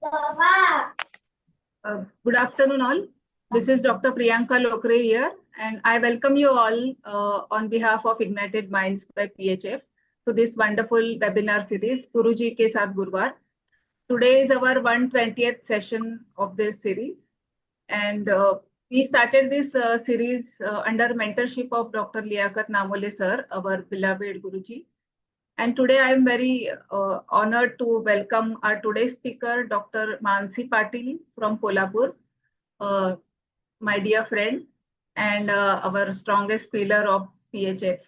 Good afternoon, all. This is Dr. Priyanka Lokre here, and I welcome you all on behalf of Ignited Minds by PHF to this wonderful webinar series, Guruji Ke Saath Gurwar. Today is our 120th session of this series, and we started this series under mentorship of Dr. Liaquat Namole sir, our beloved Guruji. And today I am very honored to welcome our today's speaker, Dr. Mansi Patil from Kolhapur, uh, my dear friend, and our strongest pillar of PHF.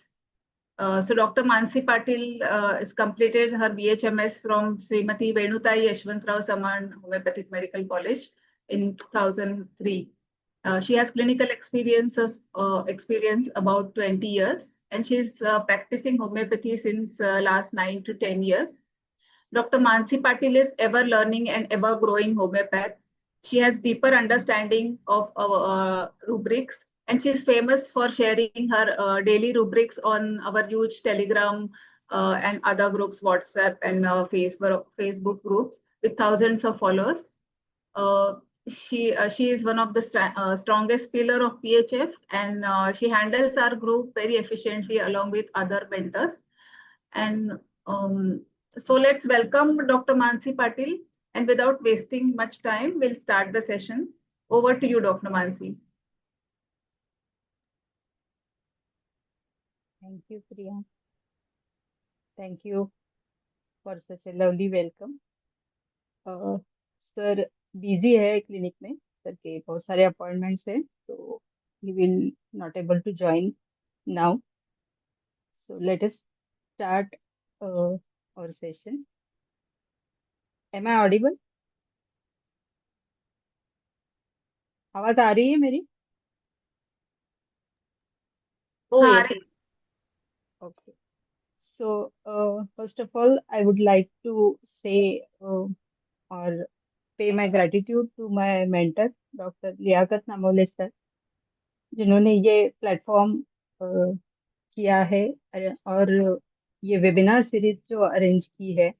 So Dr. Mansi Patil has completed her BHMS from Srimati Venutai Yashwantrao Saman Homeopathic Medical College in 2003. She has clinical experience about 20 years, and she's practicing homeopathy since last 9 to 10 years. Dr. Mansi Patil is ever learning and ever growing homeopath. She has deeper understanding of rubrics, and she is famous for sharing her daily rubrics on our huge Telegram and other groups, WhatsApp and Facebook groups with thousands of followers. Uh, she is one of the strongest pillar of PHF, and she handles our group very efficiently along with other mentors. And so let's welcome Dr. Mansi Patil. And without wasting much time, we'll start the session. Over to you, Dr. Mansi. Thank you, Priya. Thank you for such a lovely welcome. Sir busy है clinic में, sir के बहुत सारे appointments हैं, तो ही will not able to join now. So let us start our session. Am I audible? आवाज आ रही है मेरी? Oh, Okay. So, first of all, I would like to say or pay my gratitude to my mentor, Dr. Liaquat Namole sir, जिन्होंने ये platform किया है और ये वेबिनार सीरीज जो अरेंज की है.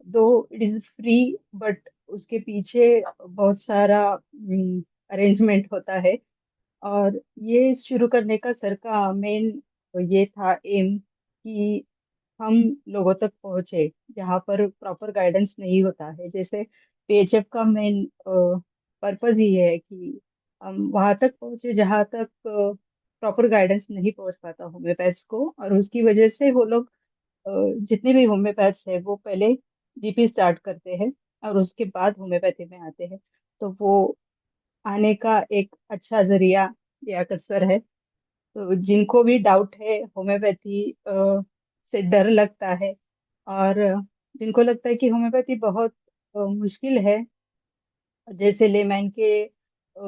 दो इट इज फ्री, बट उसके पीछे बहुत सारा अरेंजमेंट होता है. और ये शुरू करने का सर का मेन ये था एम कि हम लोगों तक पहुंचे जहाँ पर प्रॉपर गाइडेंस नहीं होता है. जैसे पीएचएफ का मेन पर्पज ही है कि हम वहां तक पहुंचे जहाँ तक प्रॉपर गाइडेंस नहीं पहुंच पाता होम्योपैथ्स को. और उसकी वजह से वो लोग जितने भी होम्योपैथ्स है वो पहले जीपी स्टार्ट करते हैं और उसके बाद होम्योपैथी में आते हैं. तो वो आने का एक अच्छा जरिया लियाकत सर है. तो जिनको भी डाउट है होम्योपैथी से डर लगता है, और जिनको लगता है कि होम्योपैथी बहुत मुश्किल है, जैसे लेमैन के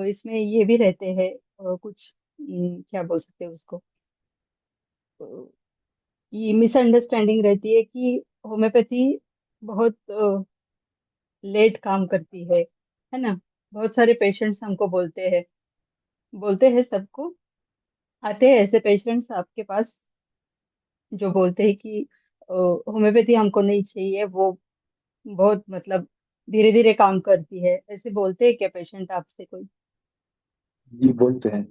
इसमें ये भी रहते हैं कुछ क्या बोल सकते हैं उसको, ये मिसअंडरस्टैंडिंग रहती है कि होम्योपैथी बहुत लेट काम करती है ना. बहुत सारे पेशेंट्स हमको बोलते हैं सबको आते हैं ऐसे पेशेंट्स आपके पास जो बोलते हैं कि होम्योपैथी हमको नहीं चाहिए, वो बहुत मतलब धीरे धीरे काम करती है. ऐसे बोलते हैं क्या पेशेंट आपसे कोई? जी बोलते हैं.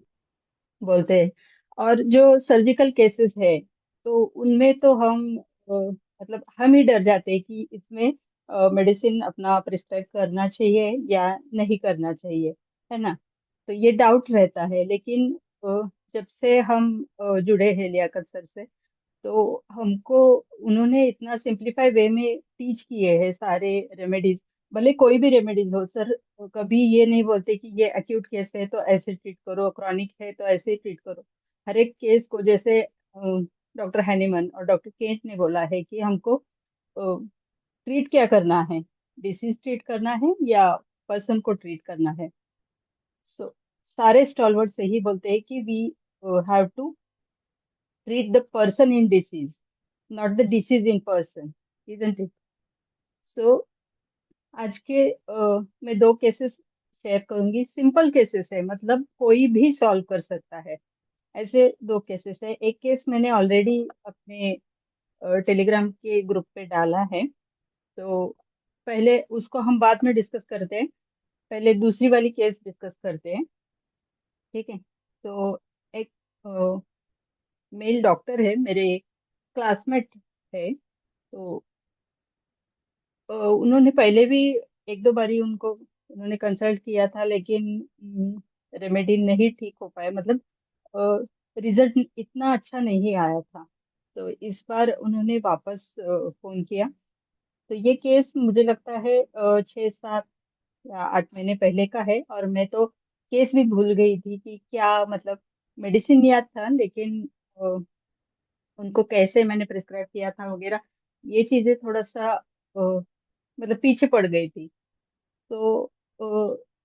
बोलते हैं. और जो सर्जिकल केसेस है तो उनमें तो हम मतलब हम ही डर जाते हैं कि इसमें मेडिसिन अपना प्रिस्क्राइब करना चाहिए या नहीं करना चाहिए, है ना. तो ये डाउट रहता है. लेकिन जब से हम जुड़े हैं लियाकत सर से, तो हमको उन्होंने इतना सिंप्लीफाई वे में टीच किए हैं सारे रेमेडीज. भले कोई भी रेमेडीज हो सर, कभी ये नहीं बोलते कि ये एक्यूट केस है तो ऐसे ट्रीट करो, क्रॉनिक है तो ऐसे ही ट्रीट करो. हर एक केस को जैसे डॉक्टर हैनीमन और डॉक्टर केंट ने बोला है कि हमको ट्रीट क्या करना है, डिसीज ट्रीट करना है या पर्सन को ट्रीट करना है. सो सारे स्टॉलवर्ड से ही बोलते हैं कि we have to treat the person in disease, not the disease in person, isn't it? So आज के मैं दो केसेस शेयर करूंगी. सिंपल केसेस है, मतलब कोई भी सॉल्व कर सकता है. ऐसे दो केसेस है. एक केस मैंने ऑलरेडी अपने टेलीग्राम के ग्रुप पे डाला है. तो पहले उसको हम बाद में डिस्कस करते हैं, पहले दूसरी वाली केस डिस्कस करते हैं। ठीक है। तो एक मेल डॉक्टर है, मेरे क्लासमेट है। तो उन्होंने पहले भी एक दो बारी उनको उन्होंने कंसल्ट किया था, लेकिन रेमेडी नहीं ठीक हो पाया, मतलब रिजल्ट इतना अच्छा नहीं आया था। तो इस बार उन्होंने वापस फोन किया। तो ये केस मुझे लगता है 6 7 या 8 महीने पहले का है, और मैं तो केस भी भूल गई थी कि क्या, मतलब मेडिसिन याद था, लेकिन अ, उनको कैसे मैंने प्रिस्क्राइब किया था वगैरह, ये चीजें थोड़ा सा मतलब पीछे पड़ गई थी। तो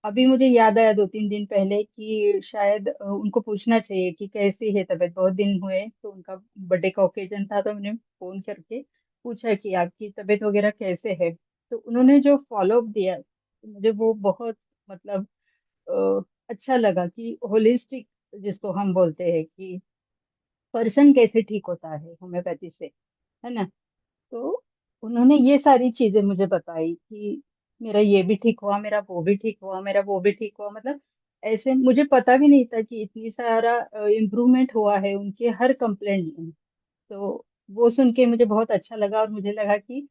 अभी मुझे याद आया 2 3 दिन पहले कि शायद उनको पूछना चाहिए कि कैसी है तबीयत, बहुत दिन हुए। तो उनका बर्थडे का ओकेजन था, तो मैंने फोन करके पूछा कि आपकी तबीयत वगैरह कैसे है। तो उन्होंने जो फॉलो अप दिया, तो मुझे वो बहुत, मतलब अच्छा लगा कि होलिस्टिक जिसको हम बोलते हैं कि पर्सन कैसे ठीक होता है होम्योपैथी से, है ना। तो उन्होंने ये सारी चीजें मुझे बताई कि मेरा ये भी ठीक हुआ, मेरा वो भी ठीक हुआ, मेरा वो भी ठीक हुआ, मतलब ऐसे मुझे पता भी नहीं था कि इतनी सारा इम्प्रूवमेंट हुआ है उनके हर कंप्लेंट में। तो वो सुन के मुझे बहुत अच्छा लगा, और मुझे लगा कि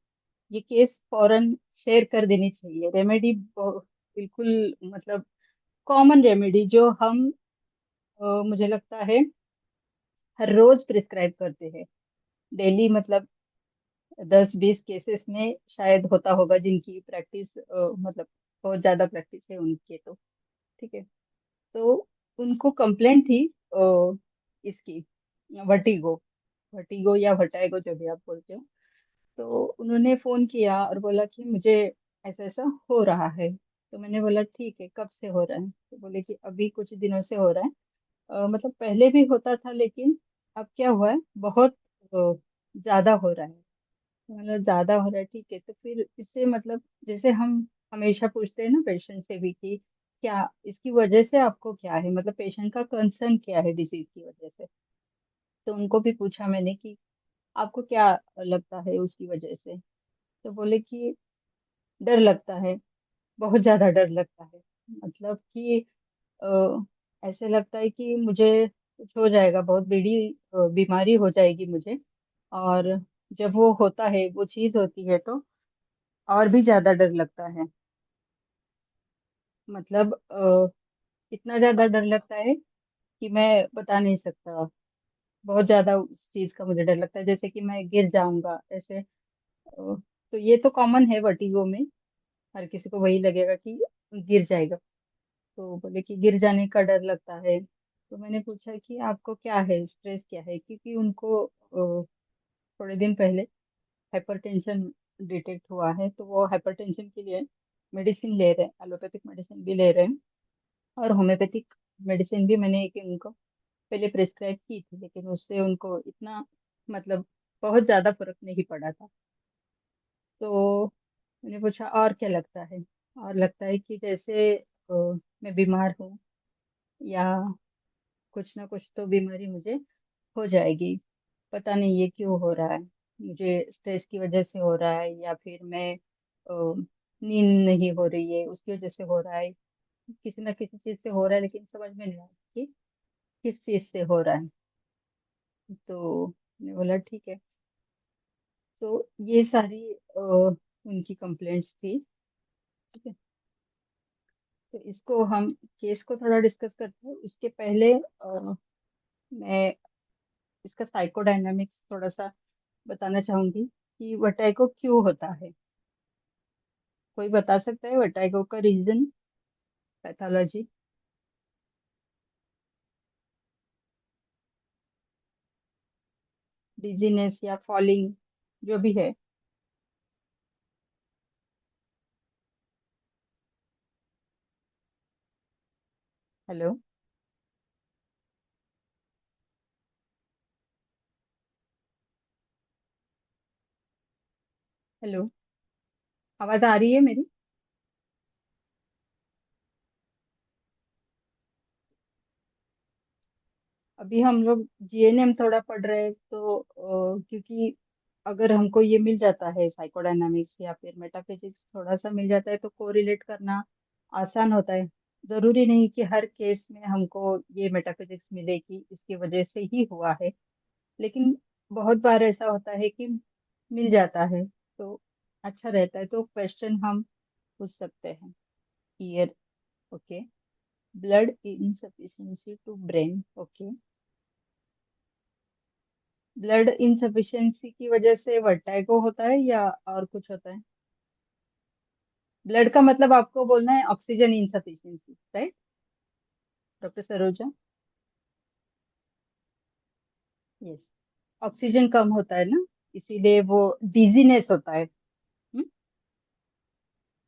ये केस फौरन शेयर कर देनी चाहिए। रेमेडी बिल्कुल, मतलब कॉमन रेमेडी जो हम मुझे लगता है हर रोज प्रिस्क्राइब करते हैं डेली, मतलब 10 20 केसेस में शायद होता होगा जिनकी प्रैक्टिस, मतलब बहुत ज्यादा प्रैक्टिस है उनकी। तो ठीक है। तो उनको कंप्लेंट थी इसकी, वर्टिगो, वर्टिगो या वर्टाइगो जो भी आप बोलते हो। तो उन्होंने फोन किया और बोला कि मुझे ऐसा ऐसा हो रहा है। तो मैंने बोला ठीक है, कब से हो रहा है? तो बोले कि अभी कुछ दिनों से हो रहा है। मतलब पहले भी होता था, लेकिन अब क्या हुआ है, बहुत ज्यादा हो रहा है। मतलब ज्यादा हो रहा है, ठीक है। तो फिर इससे, मतलब जैसे हम हमेशा पूछते हैं ना पेशेंट से भी कि क्या इसकी वजह से आपको क्या है, मतलब पेशेंट का कंसर्न क्या है डिसीज की वजह से। तो उनको भी पूछा मैंने कि आपको क्या लगता है उसकी वजह से। तो बोले कि डर लगता है, बहुत ज्यादा डर लगता है। मतलब कि ऐसे लगता है कि मुझे कुछ हो जाएगा, बहुत बड़ी बीमारी हो जाएगी मुझे। और जब वो होता है, वो चीज होती है, तो और भी ज्यादा डर लगता है। मतलब इतना ज्यादा डर लगता है कि मैं बता नहीं सकता। बहुत ज्यादा उस चीज का मुझे डर लगता है, जैसे कि मैं गिर जाऊंगा ऐसे। तो ये तो कॉमन है वर्टिगो में, हर किसी को वही लगेगा कि गिर जाएगा। तो बोले कि गिर जाने का डर लगता है। तो मैंने पूछा कि आपको क्या है, स्ट्रेस क्या है, क्योंकि उनको थोड़े दिन पहले हाइपरटेंशन डिटेक्ट हुआ है। तो वो हाइपरटेंशन के लिए मेडिसिन ले रहे हैं, एलोपैथिक मेडिसिन भी ले रहे हैं, और होम्योपैथिक मेडिसिन भी मैंने एक उनको पहले प्रिस्क्राइब की थी, लेकिन उससे उनको इतना, मतलब बहुत ज्यादा फर्क नहीं पड़ा था। तो मैंने पूछा और क्या लगता है, और लगता है कि जैसे मैं बीमार हूँ, या कुछ ना कुछ तो बीमारी मुझे हो जाएगी। पता नहीं ये क्यों हो रहा है, मुझे स्ट्रेस की वजह से हो रहा है, या फिर मैं नींद नहीं हो रही है उसकी वजह से हो रहा है। किसी ना किसी चीज से हो रहा है, लेकिन समझ में नहीं आ रहा कि किस चीज से हो रहा है। तो मैंने बोला ठीक है। तो ये सारी उनकी कंप्लेंट्स थी। ठीक है। तो इसको हम केस को थोड़ा डिस्कस करते हैं। इसके पहले मैं इसका साइकोडायनामिक्स थोड़ा सा बताना चाहूंगी कि वर्टाइगो क्यों होता है। कोई बता सकता है वर्टाइगो का रीजन, पैथोलॉजी? डिजीनेस या फॉलिंग, जो भी है। हेलो? हेलो? आवाज आ रही है मेरी? अभी हम लोग जीएनएम थोड़ा पढ़ रहे हैं, तो क्योंकि अगर हमको ये मिल जाता है साइकोडायनामिक्स या फिर मेटाफिजिक्स थोड़ा सा मिल जाता है तो कोरिलेट करना आसान होता है। जरूरी नहीं कि हर केस में हमको ये मेटाफिजिक्स मिले कि इसकी वजह से ही हुआ है, लेकिन बहुत बार ऐसा होता है कि मिल जाता है तो अच्छा रहता है। तो क्वेश्चन हम पूछ सकते हैं। Ear, okay. Blood insufficiency to brain, okay. Blood insufficiency की वजह से वर्टाइगो होता है या और कुछ होता है? ब्लड का मतलब आपको बोलना है oxygen insufficiency, right doctor Saroja? Yes, oxygen कम होता है ना, इसीलिए वो डिजीनेस होता है।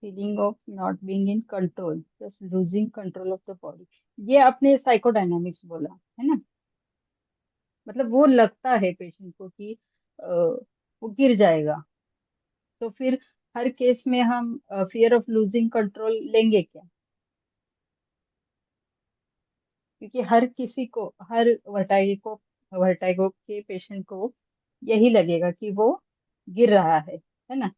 Feeling of not being in control, just losing control of the body. ये आपने साइकोडायनामिक्स बोला है ना, मतलब वो लगता है पेशेंट को कि वो गिर जाएगा। तो फिर हर केस में हम फियर ऑफ लूजिंग कंट्रोल लेंगे क्या? क्योंकि हर किसी को, हर वर्टाइगो के पेशेंट को यही लगेगा कि वो गिर रहा है ना।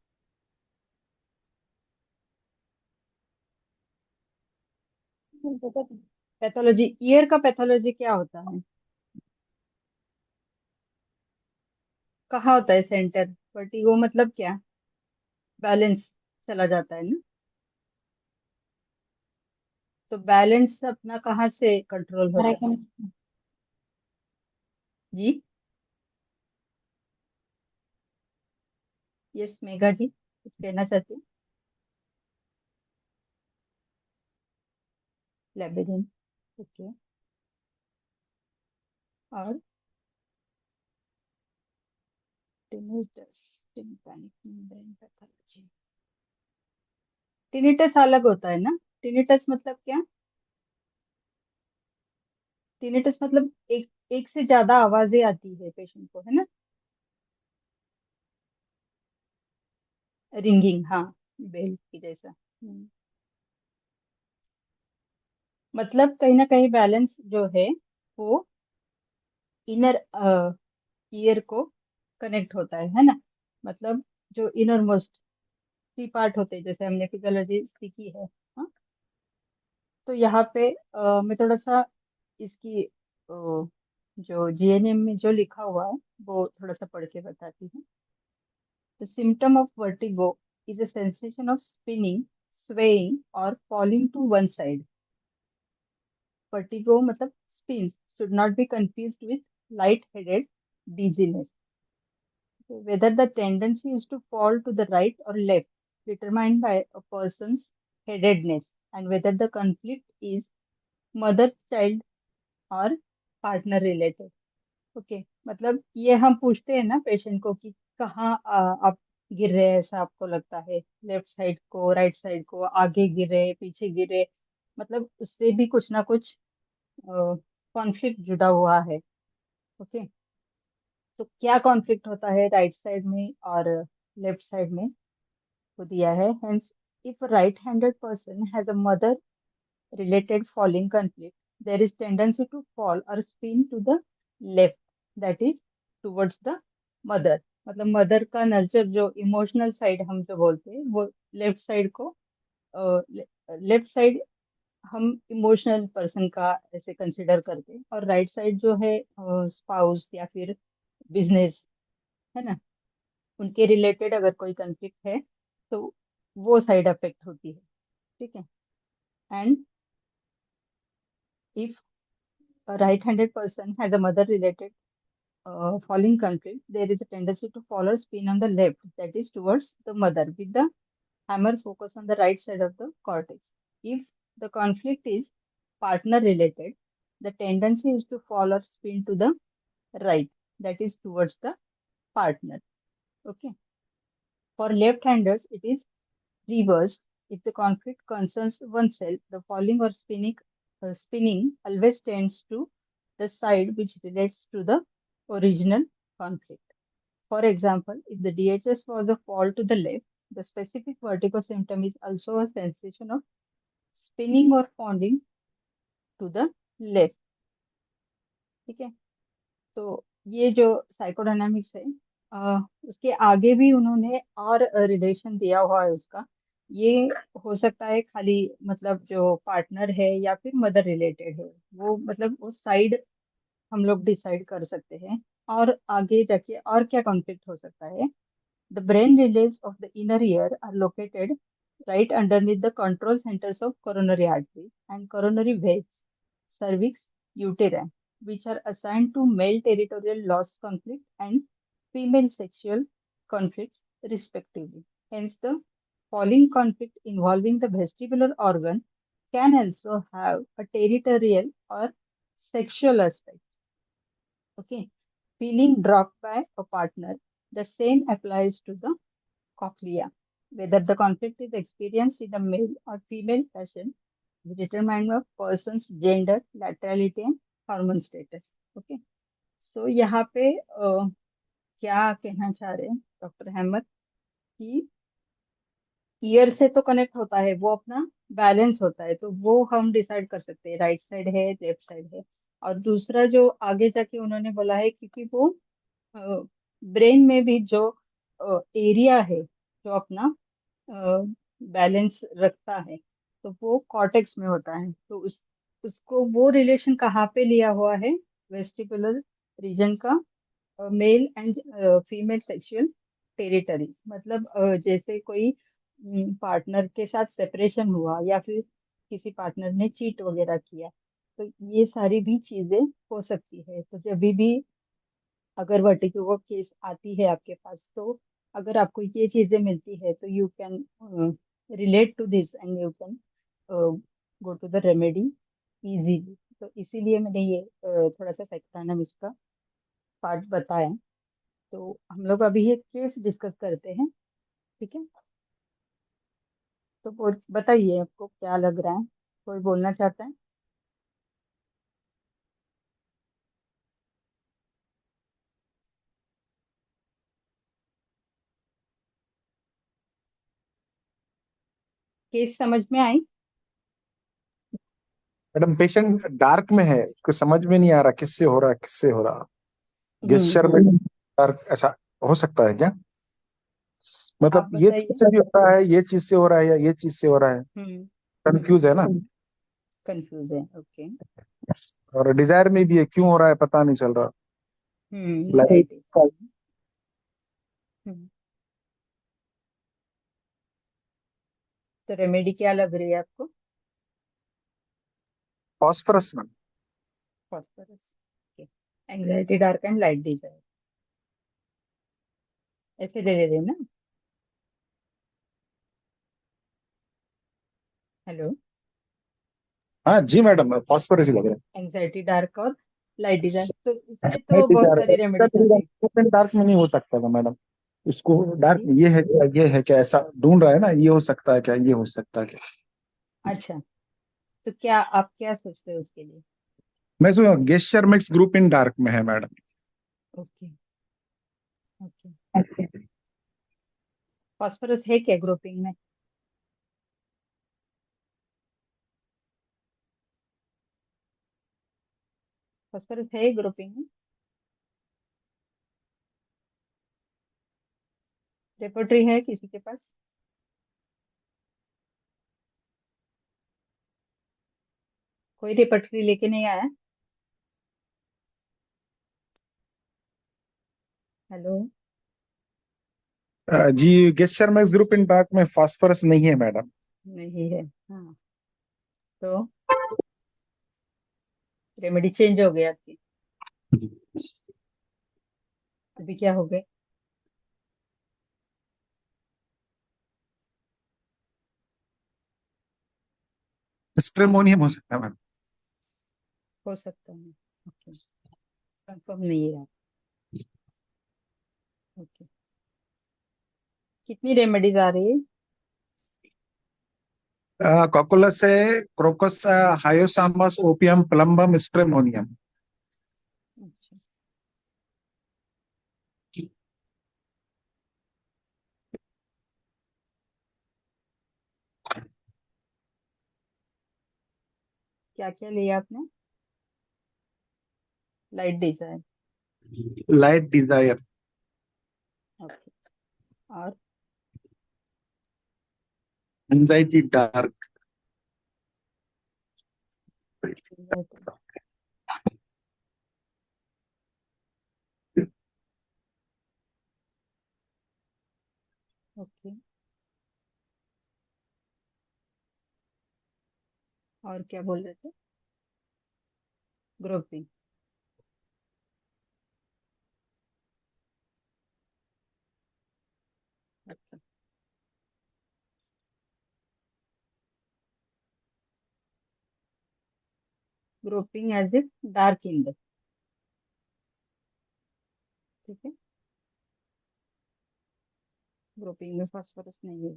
पैथोलॉजी, ईयर का पैथोलॉजी क्या होता है? कहाँ होता है सेंटर? वर्टिगो मतलब क्या? बैलेंस चला जाता है ना। तो बैलेंस अपना कहाँ से कंट्रोल होता है? जी, यस मेघा जी कुछ कहना चाहती हैं? लेबिरिन, ओके। और tinnitus, tympanic membrane pathology. Tinnitus अलग होता है ना? टिनिटस मतलब क्या? टिनिटस मतलब एक एक से ज्यादा आवाजें आती है पेशेंट को, है ना? रिंगिंग, हाँ, बेल की जैसा। मतलब कहीं ना कहीं बैलेंस जो है वो इनर ईयर को कनेक्ट होता है ना। मतलब जो इनर मोस्ट थ्री पार्ट होते हैं, जैसे हमने फिजियोलॉजी सीखी है। हाँ, तो यहाँ पे मैं थोड़ा सा इसकी जो जीएनएम में जो लिखा हुआ है वो थोड़ा सा पढ़ के बताती हूँ। The symptom of vertigo is a sensation of spinning, swaying or falling to one side. Vertigo मतलब spins should not be confused with light-headed dizziness. So whether the tendency is to fall to the right or left determined by a person's headedness, and whether the conflict is mother-child or partner related. Okay, मतलब ये हम पूछते हैं ना patient को कि कहाँ आप गिर रहे हैं, ऐसा आपको लगता है? लेफ्ट साइड को, राइट साइड को, आगे गिर रहे, पीछे गिरे, मतलब उससे भी कुछ ना कुछ कॉन्फ्लिक्ट जुड़ा हुआ है। ओके, तो क्या कॉन्फ्लिक्ट होता है राइट साइड में और लेफ्ट साइड में वो दिया है। Hence if right handed person has a mother related falling conflict, there is tendency to fall or spin to the left, that is towards the mother। मतलब mother का nurture जो emotional side हम जो बोलते हैं वो लेफ्ट साइड को, left side हम इमोशनल पर्सन का ऐसे कंसिडर करते हैं, और राइट साइड जो है स्पाउस या फिर बिजनेस, है ना, उनके रिलेटेड अगर कोई कंफ्लिक्ट है तो वो साइड अफेक्ट होती है। ठीक है। And if a right-handed person has a mother-related falling conflict, there is a tendency to fall or spin on the left, that is towards the mother, with the hammer focus on the right side of the cortex. If the conflict is partner-related, the tendency is to fall or spin to the right, that is towards the partner. Okay. For left-handers, it is reversed. If the conflict concerns oneself, the falling or spinning always tends to the side which relates to the original conflict. For example, if the DHS was a fall to the left, the specific vertigo symptom is also a sensation of spinning or falling to the left। ठीक है, तो ये जो साइकोडायनामिक्स है उसके आगे भी उन्होंने और रिलेशन दिया हुआ है उसका। ये हो सकता है खाली मतलब जो पार्टनर है या फिर मदर रिलेटेड है, वो मतलब उस साइड हम लोग डिसाइड कर सकते हैं। और आगे जाके और क्या कॉन्फ्लिक्ट हो सकता है। The brain relays of the inner ear are located right underneath the control centers of coronary arteries and coronary veins, cervix, uterine, which are assigned to male territorial loss conflict and female sexual conflicts, respectively. Hence, the following conflict involving the vestibular organ can also have a territorial or sexual aspect. Okay, feeling dropped by a partner. The same applies to the cochlea. Whether the conflict is experienced in a male or female fashion is determined by person's gender, laterality and hormone status. Okay. So यहाँ पे क्या कहना चाह रहे हैं doctor Ahmad कि year से तो कनेक्ट होता है, वो अपना बैलेंस होता है, तो वो हम डिसाइड कर सकते हैं राइट साइड है लेफ्ट साइड है। और दूसरा जो आगे जाके उन्होंने बोला है क्योंकि वो ब्रेन में भी जो एरिया है जो अपना बैलेंस रखता है, तो वो कॉर्टेक्स में होता है। तो उसको वो रिलेशन कहाँ पे लिया हुआ है, वेस्टिबुलर रीजन का male and female sexual territories. मतलब जैसे कोई पार्टनर के साथ सेपरेशन हुआ या फिर किसी पार्टनर ने चीट वगैरह किया, तो ये सारी भी चीजें हो सकती है। तो जब भी अगर वर्टिगो केस आती है आपके पास, तो अगर आपको ये चीजें मिलती है तो you can relate to this and you can go to the remedy easily. तो इसीलिए मैंने ये थोड़ा सा साइकोडायनामिक्स का पार्ट बताया। तो हम लोग अभी एक केस डिस्कस करते हैं, ठीक है। तो बताइए आपको क्या लग रहा है, कोई बोलना चाहता है? केस समझ में आई? मैडम पेशेंट डार्क में है, कुछ समझ में नहीं आ रहा किससे हो रहा है किससे हो रहा। गेस्चर में डार्क ऐसा हो सकता है क्या? आप मतलब ये बताइए। चीज से भी हो रहा है, ये चीज से हो रहा है या ये चीज से हो रहा है? कंफ्यूज है ना। कंफ्यूज है, ओके। और डिजायर में भी है, क्यों हो रहा है पता नहीं चल रहा। राइट। लाइक तो रेमेडी क्या लग रही है आपको? फॉस्फरस में। Phosphorus, anxiety, dark and light desire, ऐसे दे दे ना। हेलो। हाँ जी मैडम, फॉस्फरस ही लग रहा एंजाइटी, डार्क और लाइट डिजायर, तो इसके है। तो बहुत सारी रेमेडीज आती है। डार्क में नहीं हो सकता था मैडम। इसको डार्क जी। ये है क्या, ये है क्या, ऐसा ढूंढ रहा है ना, ये हो सकता है क्या, ये हो सकता है क्या। अच्छा, तो क्या आप क्या सोचते हो उसके लिए? मैं सोच gesture mix group in dark में है मैडम। ओके। ओके। फॉस्फोरस है क्या ग्रुपिंग में? फॉस्फोरस है ग्रुपिंग में? रेपर्टरी है किसी के पास? कोई रेपर्टरी लेके नहीं आया? हेलो। जी, gesture mix group in dark में फास्फोरस नहीं है मैडम। नहीं है, हाँ। तो रेमेडी चेंज हो गई आपकी? अभी क्या हो गए? स्ट्रेमोनियम हो सकता है मैडम। हो सकता है, ओके। कंफर्म नहीं है आप? ओके। कितनी रेमेडीज आ रही है? कॉकुलस है, crocus, hyoscyamus, opium, plumbum, stramonium. अच्छा। क्या क्या लिया आपने? Light desire. Light desire. और एंजाइटी डार्क। ओके, और क्या बोल रहे थे? ग्रुपिंग। अच्छा, grouping as if dark end. ठीक है, ग्रुपिंग में फास्फोरस नहीं है,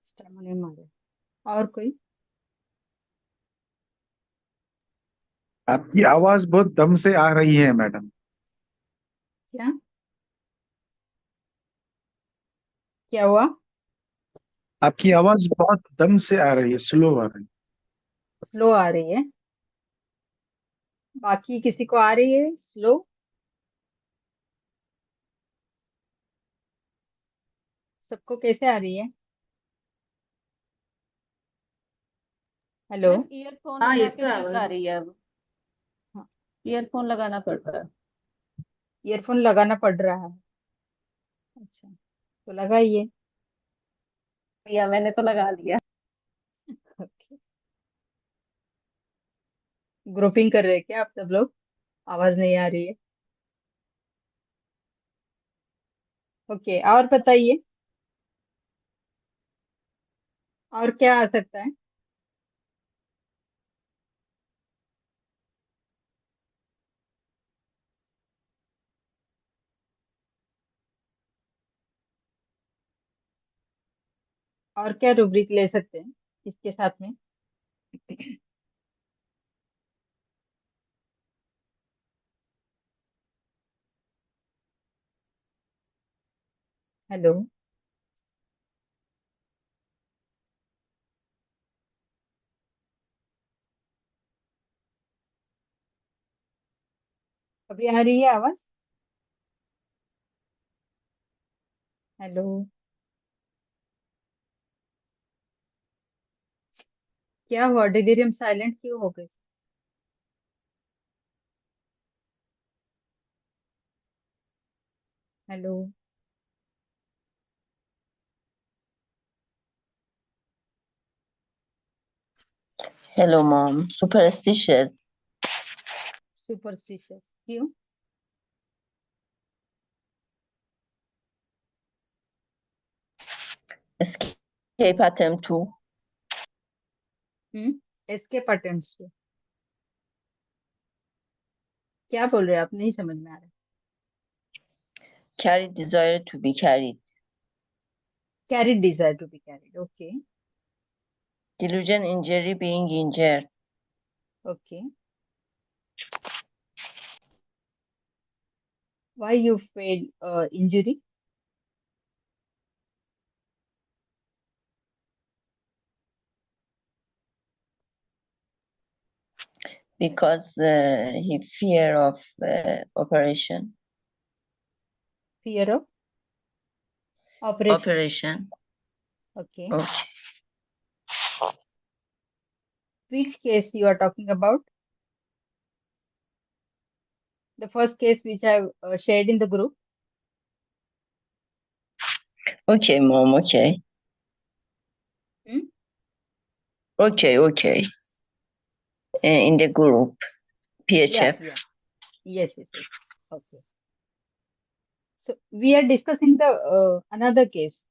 स्टेमोनियम आ गया। और कोई? आपकी आवाज बहुत दम से आ रही है मैडम। क्या क्या हुआ? आपकी आवाज बहुत दम से आ रही है, स्लो आ रही है। स्लो आ रही है? बाकी किसी को आ रही है स्लो? सबको कैसे आ रही है? हेलो? मैम ईयरफोन हाँ, लगा ये के तो ठीक आ आवाज। रही है अब। हाँ, ईयरफोन लगाना पड़ रहा है। ईयरफोन लगाना पड़ रहा है। अच्छा, तो लगाइए। भैया मैंने तो लगा लिया। ओके, ग्रुपिंग कर रहे हैं क्या आप सब लोग? आवाज नहीं आ रही है? ओके, और बताइए, और क्या आ सकता है? और क्या रूब्रिक ले सकते हैं इसके साथ में? हेलो? अभी आ रही है आवाज? हेलो? क्या हुआ, डिलीरियम साइलेंट क्यों हो गए? Hello? Hello, mom. Superstitious. Superstitious क्यों? Escape attempt 2. एस्केप अटेम्प्ट्स पे? क्या बोल रहे हैं आप, नहीं समझ में आ रहा। Carry desire to be carried. Carried desire to be carried, okay. Delusion injury being injured. Okay, why you fail injury? Because he fear of operation. Fear of operation, Operation. Okay. Okay. Which case you are talking about? The first case which I have shared in the group. Okay, mom. Okay. Hmm? Okay. Okay. In the group, Yeah, PHF. yeah. Yes, yes, yes. Okay. So we are discussing the another case.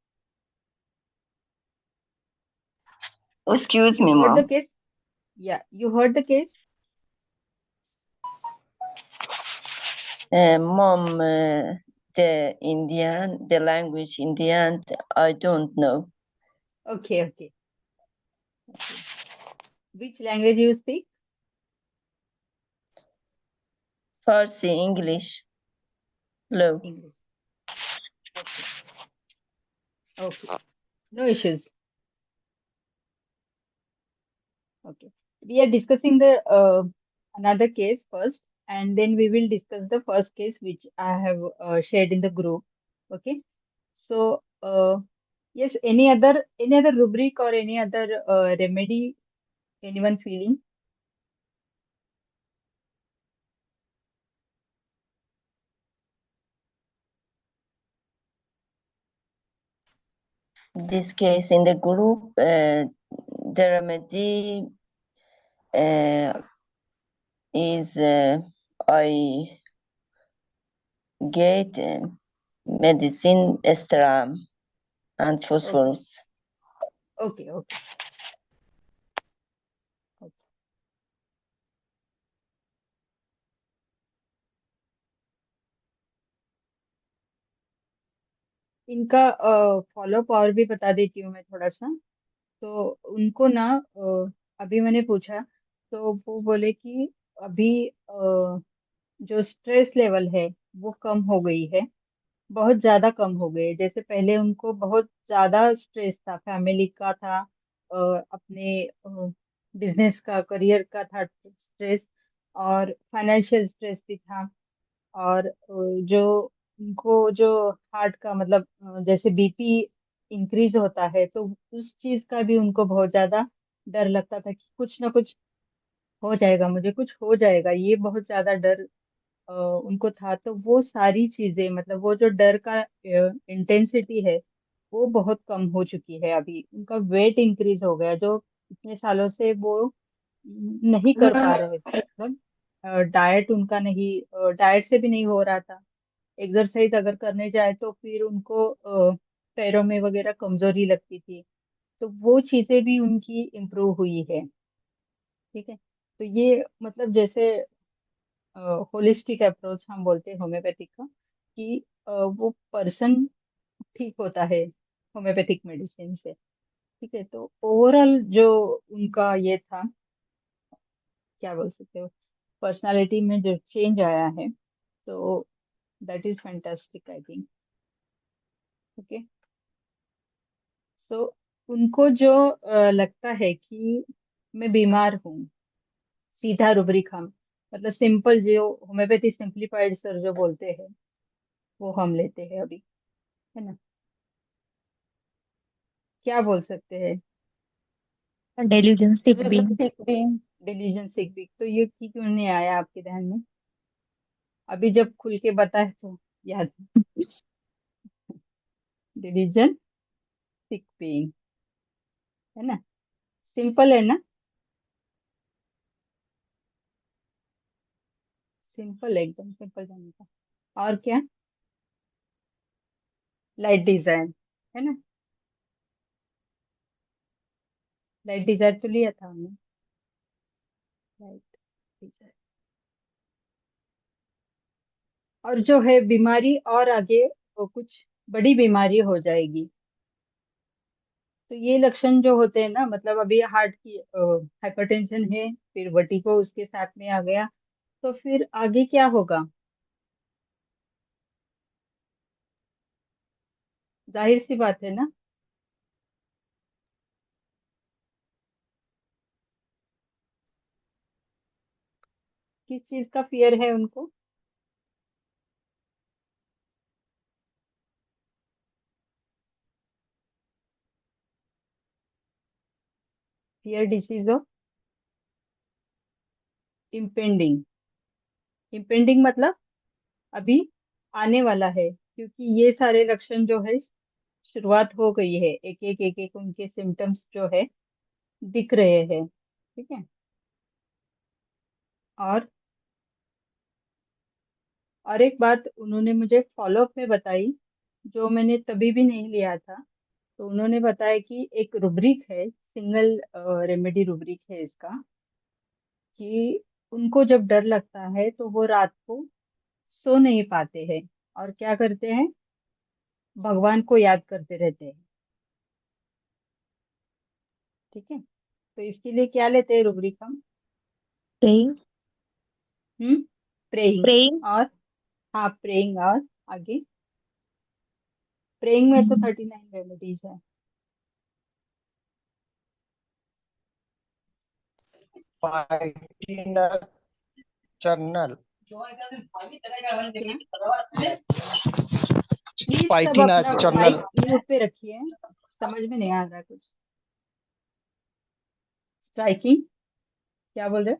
Excuse You me, heard the mom. case? Yeah, you heard the case? Mom, the language Indian, I don't know. Okay, okay. Okay. Which language you speak? Farsi, English, low. English. Okay. Okay. No issues. Okay. We are discussing the another case first, and then we will discuss the first case which I have shared in the group. Okay. So, yes, any other rubric or any other remedy, anyone feeling? This case in the group, the remedy is I get medicine Estram and phosphorus. Okay, okay. इनका follow up और भी बता देती हूँ मैं थोड़ा सा। तो उनको ना अभी मैंने पूछा, तो वो बोले कि अभी जो स्ट्रेस लेवल है वो कम हो गई है, बहुत ज्यादा कम हो गई है। जैसे पहले उनको बहुत ज्यादा स्ट्रेस था, फैमिली का था, अपने बिजनेस का, करियर का था स्ट्रेस, और फाइनेंशियल स्ट्रेस भी था। और जो उनको जो हार्ट का मतलब जैसे बीपी इंक्रीज होता है, तो उस चीज का भी उनको बहुत ज्यादा डर लगता था कि कुछ ना कुछ हो जाएगा, मुझे कुछ हो जाएगा, ये बहुत ज्यादा डर उनको था। तो वो सारी चीजें मतलब वो जो डर का इंटेंसिटी है वो बहुत कम हो चुकी है। अभी उनका वेट इंक्रीज हो गया, जो इतने सालों से वो नहीं कर पा रहे थे। मतलब डाइट उनका नहीं, डाइट से भी नहीं हो रहा था। एक्सरसाइज अगर करने जाए तो फिर उनको पैरों में वगैरह कमजोरी लगती थी। तो वो चीजें भी उनकी इम्प्रूव हुई है। ठीक है, तो ये मतलब जैसे होलिस्टिक अप्रोच हम बोलते हैं होम्योपैथिक का, कि वो पर्सन ठीक होता है होम्योपैथिक मेडिसिन से। ठीक है, तो ओवरऑल जो उनका ये था, क्या बोल सकते हो, पर्सनालिटी में जो चेंज आया है, तो that is fantastic I think. Okay, तो उनको जो लगता है कि मैं बीमार हूँ, सीधा रुब्रिक हम मतलब सिंपल जो होम्योपैथी सिंप्लीफाइड सर जो बोलते हैं वो हम लेते हैं अभी, है ना। क्या बोल सकते हैं? डेल्यूजन सिक बीइंग। डिलीजन सिक वीक, तो ये क्यों नहीं आया आपके ध्यान में? अभी जब खुल के बताए तो याद। डिलीजन सिक बीइंग, है ना, सिंपल है ना, सिंपल, एकदम सिंपल जाने का। और क्या? लाइट डिजाइन, है ना, लाइट डिजाइन तो लिया था हमने, लाइट डिजाइन। और जो है बीमारी और आगे वो कुछ बड़ी बीमारी हो जाएगी, तो ये लक्षण जो होते हैं ना, मतलब अभी हार्ट की हाइपरटेंशन है, फिर वर्टिगो उसके साथ में आ गया, तो फिर आगे क्या होगा? जाहिर सी बात है ना। किस चीज का फियर है उनको? Fear disease of impending. Impending मतलब अभी आने वाला है, क्योंकि ये सारे लक्षण जो है शुरुआत हो गई है, एक एक उनके सिम्टम्स जो है दिख रहे हैं। ठीक है, और एक बात उन्होंने मुझे फॉलोअप में बताई, जो मैंने तभी भी नहीं लिया था। तो उन्होंने बताया कि एक रुब्रिक है, सिंगल रेमेडी रुब्रिक है इसका, कि उनको जब डर लगता है तो वो रात को सो नहीं पाते हैं, और क्या करते हैं, भगवान को याद करते रहते हैं। ठीक है, तो इसके लिए क्या लेते हैं रुब्रिक हम? प्रेइंग। प्रेइंग। प्रेइंग। और हाँ, प्रेइंग, और आगे प्रेइंग में तो 39 रेमेडीज है। Fighting journal. प्लीज प्लीज सब फाइटिंग अपना चैनल। माइक म्यूट पे रखिए, समझ में नहीं आ रहा कुछ। स्ट्राइकिंग क्या बोल रहे?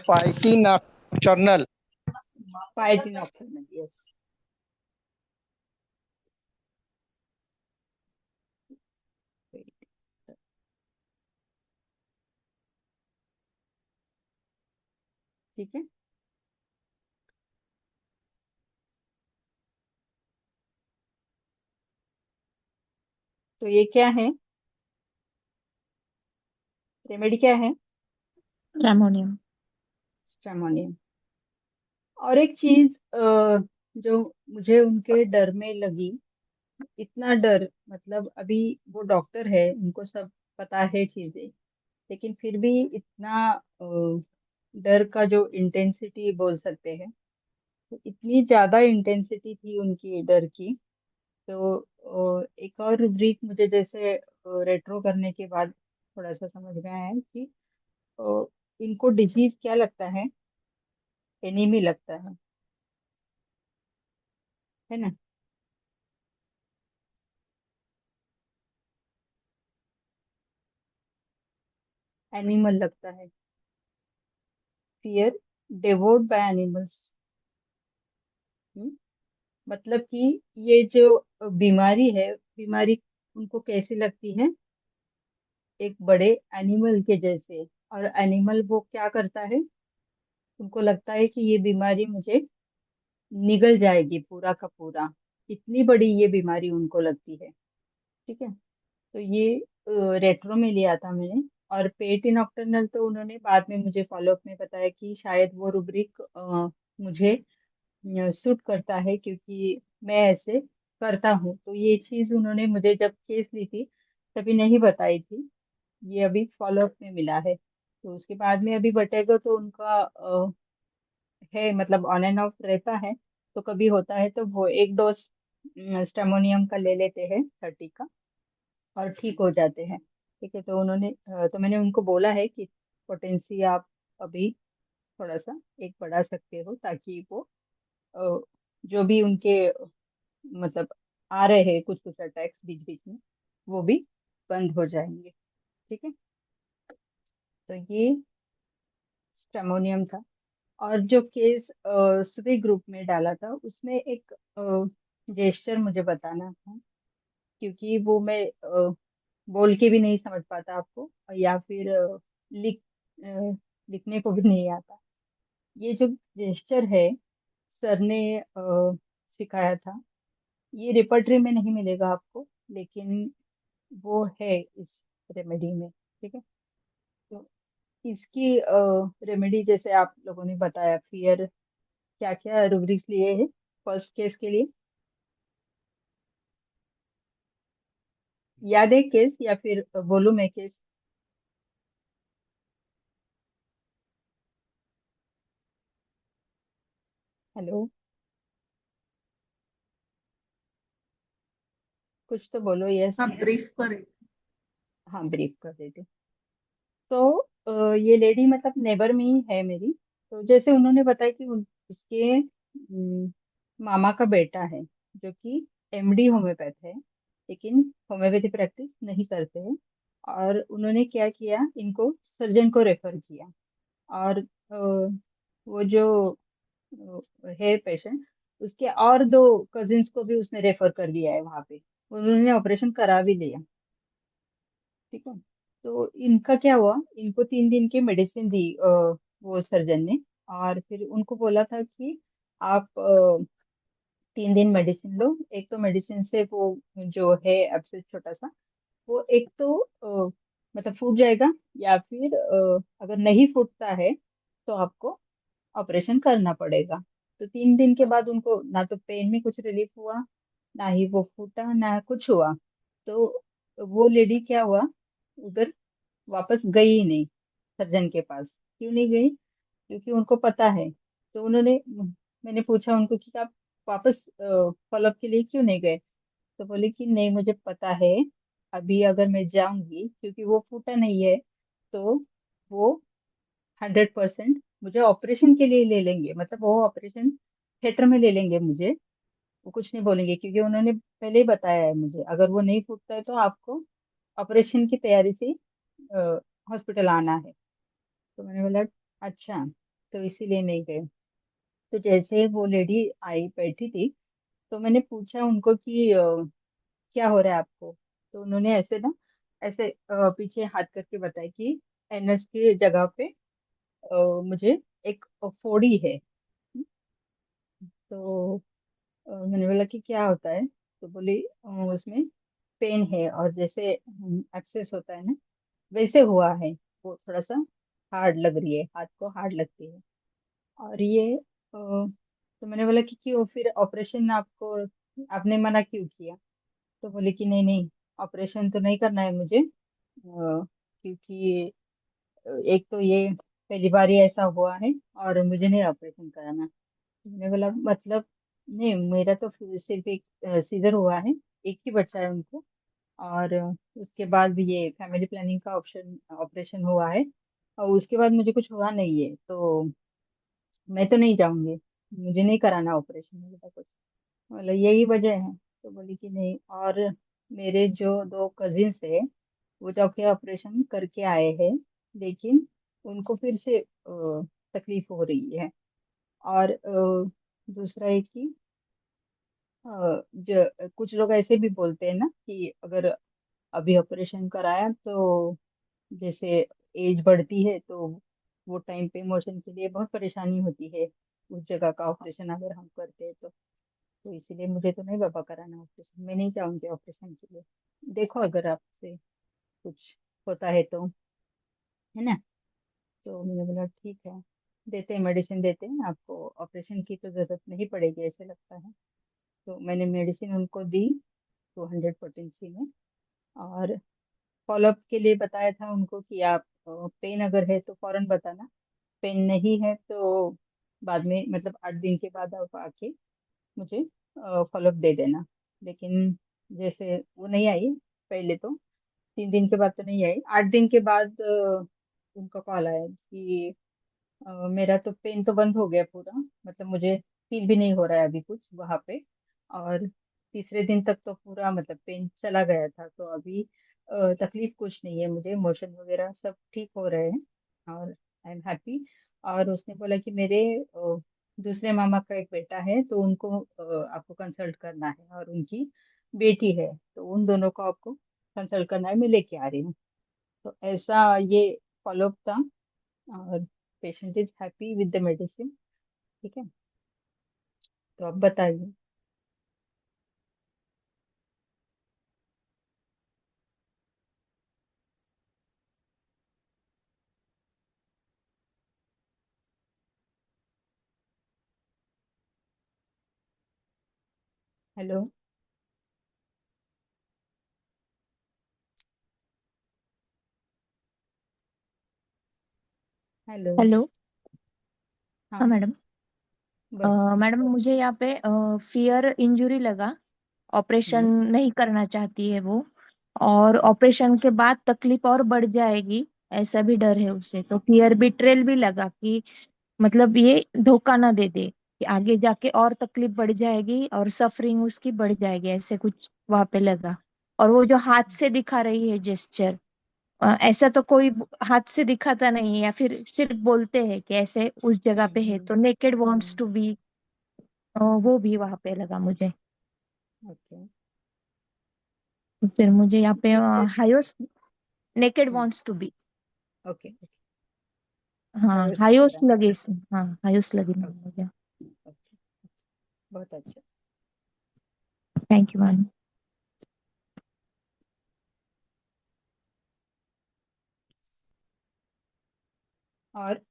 Fighting channel. Fighting option, yes. ठीक है, तो ये क्या है, रेमेडी क्या है? Stramonium. स्ट्रेमोनियम। और एक चीज जो मुझे उनके डर में लगी, इतना डर, मतलब अभी वो डॉक्टर है, उनको सब पता है चीजें, लेकिन फिर भी इतना डर का जो इंटेंसिटी बोल सकते हैं, तो इतनी ज्यादा इंटेंसिटी थी उनकी डर की। तो एक और रुब्रिक मुझे जैसे रेट्रो करने के बाद थोड़ा सा समझ में आया है कि अ, इनको डिजीज क्या लगता है, एनीमी लगता है ना? एनिमल लगता है, फियर डेवोर्ड बाय एनिमल्स। मतलब कि ये जो बीमारी है, बीमारी उनको कैसी लगती है, एक बड़े एनिमल के जैसे। और एनिमल वो क्या करता है, उनको लगता है कि ये बीमारी मुझे निगल जाएगी पूरा का पूरा, इतनी बड़ी ये बीमारी उनको लगती है। ठीक है, तो ये रेट्रो में लिया था मैंने। और पेट नॉक्टर्नल तो उन्होंने बाद में मुझे फॉलोअप में बताया कि शायद वो रुब्रिक मुझे सूट करता है, क्योंकि मैं ऐसे करता हूँ। तो ये चीज उन्होंने मुझे जब केस ली थी तभी नहीं बताई थी, ये अभी फॉलोअप में मिला है। तो उसके बाद में अभी बटेगा तो उनका है, मतलब ऑन एंड ऑफ रहता है। तो कभी होता है तो वो एक डोज स्टेमोनियम का ले लेते हैं 30 का, और ठीक हो जाते हैं। ठीक है, तो उन्होंने तो मैंने उनको बोला है कि पोटेंसी आप अभी थोड़ा सा एक बढ़ा सकते हो, ताकि वो अ, जो भी उनके मतलब आ रहे हैं कुछ कुछ अटैक्स बीच बीच में, वो भी बंद हो जाएंगे। ठीक है, तो ये स्टेमोनियम था। और जो केस सुबह ग्रुप में डाला था, उसमें एक जेस्चर मुझे बताना था, क्योंकि वो मैं बोल के भी नहीं समझ पाता आपको, या फिर लिखने को भी नहीं आता। ये जो जेस्चर है, सर ने सिखाया था, ये रिपर्टरी में नहीं मिलेगा आपको, लेकिन वो है इस रेमेडी में। ठीक है, तो इसकी रेमेडी जैसे आप लोगों ने बताया, फियर क्या क्या रुब्रिक्स लिए हैं फर्स्ट केस के लिए, याद है केस, या फिर बोलूं मैं केस? हेलो, कुछ तो बोलो, यस। हाँ, ब्रीफ करें। हाँ, ब्रीफ कर देते। तो ये लेडी मतलब नेबर में ही है मेरी। तो जैसे उन्होंने बताया कि उसके मामा का बेटा है, जो कि एमडी होम्योपैथ है, लेकिन होम्योपैथी प्रैक्टिस नहीं करते हैं। और उन्होंने क्या किया, इनको सर्जन को रेफर किया। और वो जो है पेशेंट, उसके और दो कजिन्स को भी उसने रेफर कर दिया है वहां पे, उन्होंने ऑपरेशन करा भी लिया। ठीक है, तो इनका क्या हुआ, इनको 3 दिन की मेडिसिन दी वो सर्जन ने। और फिर उनको बोला था कि आप 3 दिन मेडिसिन लो। एक तो मेडिसिन से वो जो है एब्सेस छोटा सा, वो एक तो मतलब फूट जाएगा, या फिर अगर नहीं फूटता है तो आपको ऑपरेशन करना पड़ेगा। तो 3 दिन के बाद उनको ना तो पेन में कुछ रिलीफ हुआ, ना ही वो फूटा, ना कुछ हुआ। तो वो लेडी क्या हुआ, उधर वापस गई ही नहीं सर्जन के पास। क्यों नहीं गई? क्योंकि उनको पता है। तो उन्होंने, मैंने पूछा उनको कि आप वापस फॉलोअप के लिए क्यों नहीं गए? तो बोले कि नहीं, मुझे पता है, अभी अगर मैं जाऊंगी, क्योंकि वो फूटा नहीं है, तो वो 100% मुझे ऑपरेशन के लिए ले लेंगे, मतलब वो ऑपरेशन थिएटर में ले लेंगे मुझे, वो कुछ नहीं बोलेंगे, क्योंकि उन्होंने पहले ही बताया है मुझे, अगर वो नहीं फूटता है तो आपको ऑपरेशन की तैयारी से हॉस्पिटल आना है। तो मैंने बोला अच्छा, तो इसीलिए नहीं गए। तो जैसे वो लेडी आई बैठी थी, तो मैंने पूछा उनको कि क्या हो रहा है आपको। तो उन्होंने ऐसे ना, ऐसे पीछे हाथ करके बताया कि एनएस की जगह पे मुझे एक फोड़ी है। तो मैंने बोला कि क्या होता है। तो बोली उसमें पेन है, और जैसे एक्सेस होता है ना, वैसे हुआ है। वो थोड़ा सा हार्ड लग रही है, हाथ को हार्ड लगती है। और ये तो मैंने बोला कि क्यों फिर ऑपरेशन आपको, आपने मना क्यों किया। तो बोले कि नहीं नहीं, ऑपरेशन तो नहीं करना है मुझे, क्योंकि एक तो ये पहली बार ही ऐसा हुआ है, और मुझे नहीं ऑपरेशन कराना। मैंने बोला मतलब, नहीं मेरा तो सिर्फ एक सीजर हुआ है, एक ही बच्चा है उनको, और उसके बाद ये फैमिली प्लानिंग का ऑप्शन ऑपरेशन हुआ है, और उसके बाद मुझे कुछ हुआ नहीं है, तो मैं तो नहीं जाऊंगी, मुझे नहीं कराना ऑपरेशन। मैंने कहा कुछ, बोला यही वजह है। तो बोली कि नहीं, और मेरे जो दो कजिन्स है, वो जाके ऑपरेशन करके आए हैं, लेकिन उनको फिर से तकलीफ हो रही है। और दूसरा है कि जो कुछ लोग ऐसे भी बोलते हैं ना कि अगर अभी ऑपरेशन कराया तो जैसे एज बढ़ती है, तो वो टाइम पे इमोशन के लिए बहुत परेशानी होती है, उस जगह का ऑपरेशन अगर हम करते हैं तो इसीलिए मुझे तो नहीं बाबा कराना ऑपरेशन, मैं नहीं चाहूंगी ऑपरेशन के लिए। देखो अगर आपसे कुछ होता है तो, है ना। तो मैंने बोला ठीक है, देते हैं मेडिसिन, देते हैं आपको, ऑपरेशन की तो जरूरत नहीं पड़ेगी ऐसे लगता है। तो मैंने मेडिसिन उनको दी 200 पोटेंसी में, और फॉलोअप के लिए बताया था उनको कि आप पेन अगर है तो फौरन बताना, पेन नहीं है तो बाद में, मतलब 8 दिन के बाद आप आके मुझे फॉलोअप दे देना। लेकिन जैसे वो नहीं आई, पहले तो 3 दिन के बाद तो नहीं आई, 8 दिन के बाद उनका कॉल आया कि मेरा तो पेन तो बंद हो गया पूरा, मतलब मुझे फील भी नहीं हो रहा है अभी कुछ वहां पे, और तीसरे दिन तक तो पूरा मतलब पेन चला गया था, तो अभी तकलीफ कुछ नहीं है मुझे, मोशन वगैरह सब ठीक हो रहे हैं, और आई एम हैप्पी। और उसने बोला कि मेरे दूसरे मामा का एक बेटा है, तो उनको आपको कंसल्ट करना है, और उनकी बेटी है, तो उन दोनों को आपको कंसल्ट करना है, मैं लेके आ रही हूँ। तो ऐसा ये फॉलोअप था, और patient is happy with the medicine. ठीक है, तो आप बताइए। हेलो। हेलो। हेलो। हाँ हाँ, मैडम। बोलो। मैडम मुझे यहाँ पे फियर इंजुरी लगा। ऑपरेशन हम्म। नहीं करना चाहती है वो, और ऑपरेशन के बाद तकलीफ और बढ़ जाएगी, ऐसा भी डर है उसे। तो फियर बिट्रेल भी लगा कि मतलब ये धोखा ना दे दे कि आगे जाके और तकलीफ बढ़ जाएगी और सफरिंग उसकी बढ़ जाएगी, ऐसे कुछ वहां पे लगा। और वो जो हाथ से दिखा रही है जेस्चर, ऐसा तो कोई हाथ से दिखाता नहीं है, या फिर सिर्फ बोलते हैं कि ऐसे उस जगह पे है, हम्म। तो naked wants hmm. To be, वो भी वहां पे लगा मुझे। ओके। तो फिर मुझे यहाँ पे ठीक है। Hyos, naked hmm. Wants to be. Okay okay. हाँ आयुष लग हायोस रहा लगे हाँ हायोस लगी है। मुझे। ओके, बहुत अच्छा। Thank you ma'am. और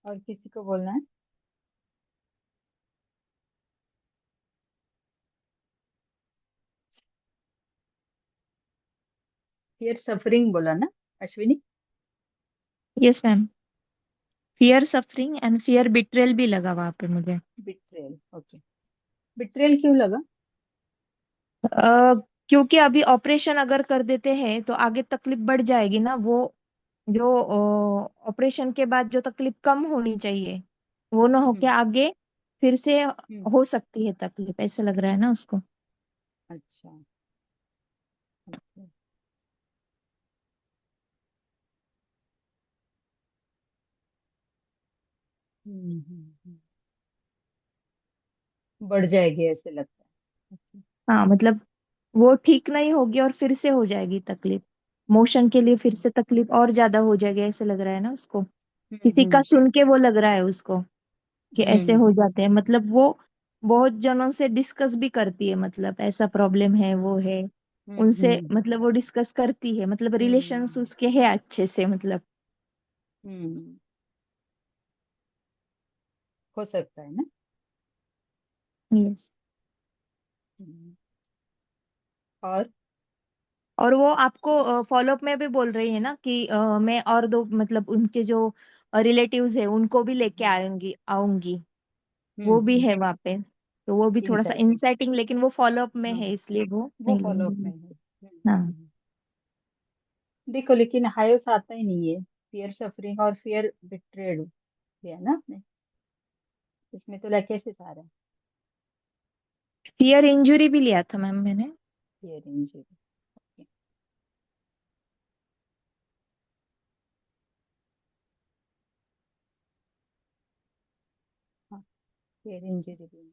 और किसी को बोलना है? फिर सफरिंग बोला ना Ashwini? Yes ma'am, fear suffering and fear betrayal भी लगा वहां पे मुझे। Betrayal, okay. बिट्रेल क्यों लगा? अ, क्योंकि अभी ऑपरेशन अगर कर देते हैं तो आगे तकलीफ बढ़ जाएगी ना, वो जो ऑपरेशन के बाद जो तकलीफ कम होनी चाहिए वो ना होके हम्म आगे फिर से हम्म हो सकती है तकलीफ, ऐसे लग रहा है ना उसको। अच्छा अच्छा हम्म। बढ़ जाएगी ऐसे लगता है। अच्छा। हाँ मतलब वो ठीक नहीं होगी और फिर से हो जाएगी तकलीफ, मोशन के लिए फिर हम्म से तकलीफ और ज्यादा हो जाएगी, ऐसे लग रहा है ना उसको। हम्म किसी का हम्म सुन के वो लग रहा है उसको कि ऐसे हो हम्म जाते हैं, मतलब वो बहुत जनों से डिस्कस भी करती है, मतलब ऐसा प्रॉब्लम है वो है, उनसे हम्म मतलब वो डिस्कस करती है, मतलब रिलेशंस हम्म उसके है अच्छे से मतलब। हम्म। हो सकता है ना। यस। हम्म। और और वो आपको फॉलोअप में भी बोल रही है ना कि मैं और दो मतलब उनके जो रिलेटिव्स है उनको भी लेके हम्म आऊंगी आऊंगी, वो भी हम्म। है वहां पे। तो वो भी थोड़ा सा इनसाइड। इंसाइटिंग, लेकिन वो फॉलोअप में हाँ है इसलिए वो वो नहीं फॉलोअप लेंगे। में है। हाँ। देखो लेकिन हायोस आता ही नहीं है। फियर सफरिंग और फियर बिट्रेड दिया ना आपने, इसमें तो कैसे सारा फियर इंजुरी भी लिया था मैम मैंने। Fear injury. हाँ फियर इंजरी भी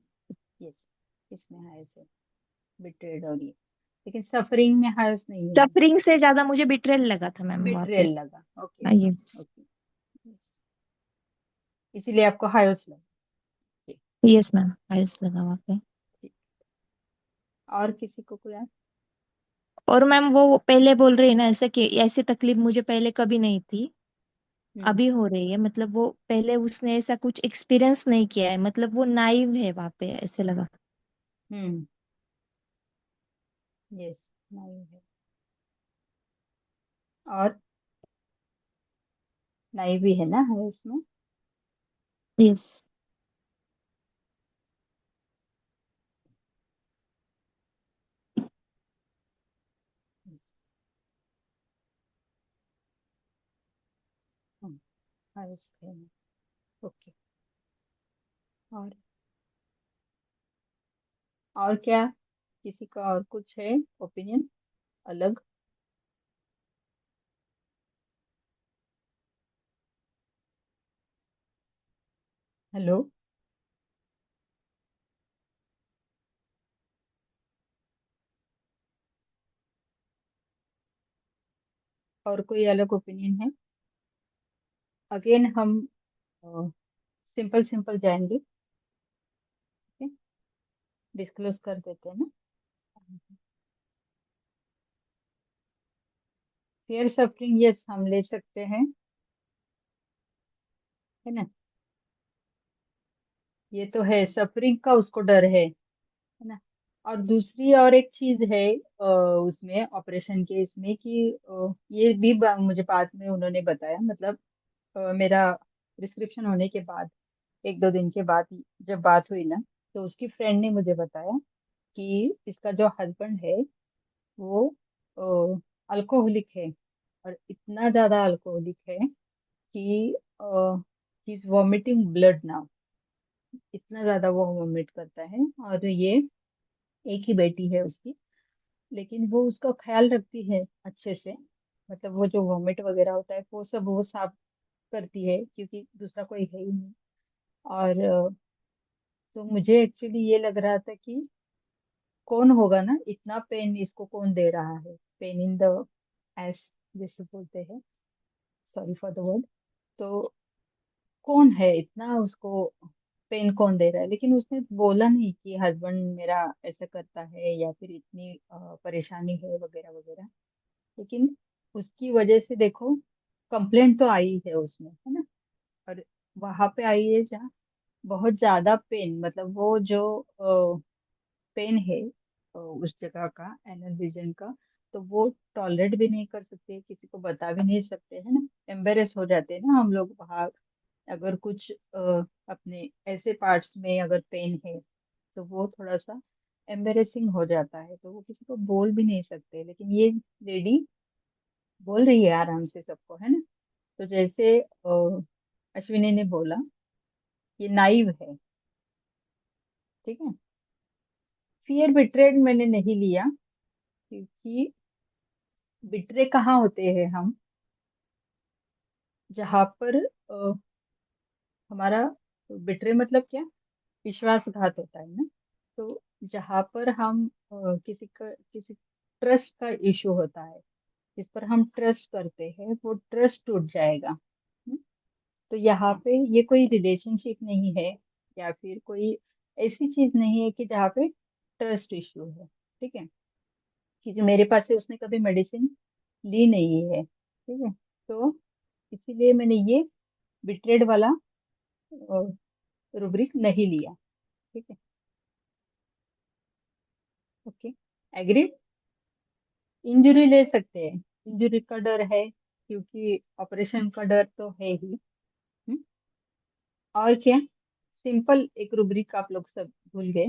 यस, इसमें हायोस है, बिट्रेड और ये, लेकिन सफरिंग में हायोस नहीं है। सफरिंग से ज्यादा मुझे बिट्रेल लगा था मैम वहाँ पे। बिट्रेल लगा। Okay yes. ओके। इसीलिए आपको हायोस लगा। ठीक यस मैम, आयुष लगा वहाँ पे। ठीक। और किसी को कोई और मैम वो पहले बोल रही है ना ऐसे कि ऐसी तकलीफ मुझे पहले कभी नहीं थी, हम्म अभी हो रही है, मतलब वो पहले उसने ऐसा कुछ एक्सपीरियंस नहीं किया है, मतलब वो नाइव है वहाँ पे, ऐसे लगा। हम्म। यस नहीं है। और नहीं भी है ना है उसमें। यस। हाँ उसमें। ओके। और और क्या, किसी का और कुछ है ओपिनियन अलग। हेलो। और कोई अलग ओपिनियन है। अगेन हम सिंपल सिंपल जाएंगे। डिस्क्लोज कर देते हैं ना। फियर सफरिंग यस हम ले सकते हैं, है ना। ये तो है सफरिंग का उसको डर है ना। और दूसरी और एक चीज है उसमें ऑपरेशन के इसमें कि ये भी मुझे बाद में उन्होंने बताया, मतलब मेरा प्रिस्क्रिप्शन होने के बाद एक दो दिन के बाद जब बात हुई ना, तो उसकी फ्रेंड ने मुझे बताया कि इसका जो हस्बैंड है वो अल्कोहलिक है, और इतना ज्यादा अल्कोहलिक है कि he is vomiting blood now, इतना ज्यादा वो वॉमिट करता है। और ये एक ही बेटी है उसकी, लेकिन वो उसका ख्याल रखती है अच्छे से, मतलब वो जो वॉमिट वगैरह होता है वो सब वो साफ करती है क्योंकि दूसरा कोई है ही नहीं। और तो मुझे एक्चुअली ये लग रहा था कि कौन होगा ना, इतना पेन इसको कौन दे रहा है, पेन इन द एस जिसे बोलते हैं, सॉरी फॉर द वर्ड। तो कौन है इतना उसको पेन कौन दे रहा है, लेकिन उसने बोला नहीं कि हस्बैंड मेरा ऐसा करता है या फिर इतनी परेशानी है वगैरह वगैरह। लेकिन उसकी वजह से देखो कंप्लेंट तो आई है उसमें, है ना। और वहां पे आई है जहाँ बहुत ज्यादा पेन, मतलब वो जो पेन है उस जगह का, एनल रीजन का, तो वो टॉलरेट भी नहीं कर सकते, किसी को बता भी नहीं सकते, है ना। एम्बेरेस हो जाते हैं ना हम लोग बाहर, अगर कुछ अपने ऐसे पार्ट्स में अगर पेन है तो वो थोड़ा सा एम्बेरेसिंग हो जाता है, तो वो किसी को बोल भी नहीं सकते, लेकिन ये लेडी बोल रही है आराम से सबको, है ना। तो जैसे अश्विनी ने बोला, ये नाइव है, ठीक है। फियर बिट्रेड मैंने नहीं लिया, क्योंकि बिट्रे कहाँ होते हैं हम, जहाँ पर हमारा बिट्रे मतलब क्या, विश्वासघात होता है ना। तो जहाँ पर हम किसी ट्रस्ट का इशू होता है, जिस पर हम ट्रस्ट करते हैं, वो ट्रस्ट टूट जाएगा। तो यहाँ पे ये कोई रिलेशनशिप नहीं है, या फिर कोई ऐसी चीज नहीं है कि जहाँ पे ट्रस्ट इश्यू है, ठीक है। क्योंकि मेरे पास से उसने कभी मेडिसिन ली नहीं है, ठीक है। तो इसीलिए मैंने ये बिट्रेड वाला रुब्रिक नहीं लिया, ठीक है। Okay, agreed. इंजरी ले सकते हैं, इंजरी का डर है, क्योंकि ऑपरेशन का डर तो है ही। हम्म, और क्या, सिंपल एक रुब्रिक आप लोग सब भूल गए।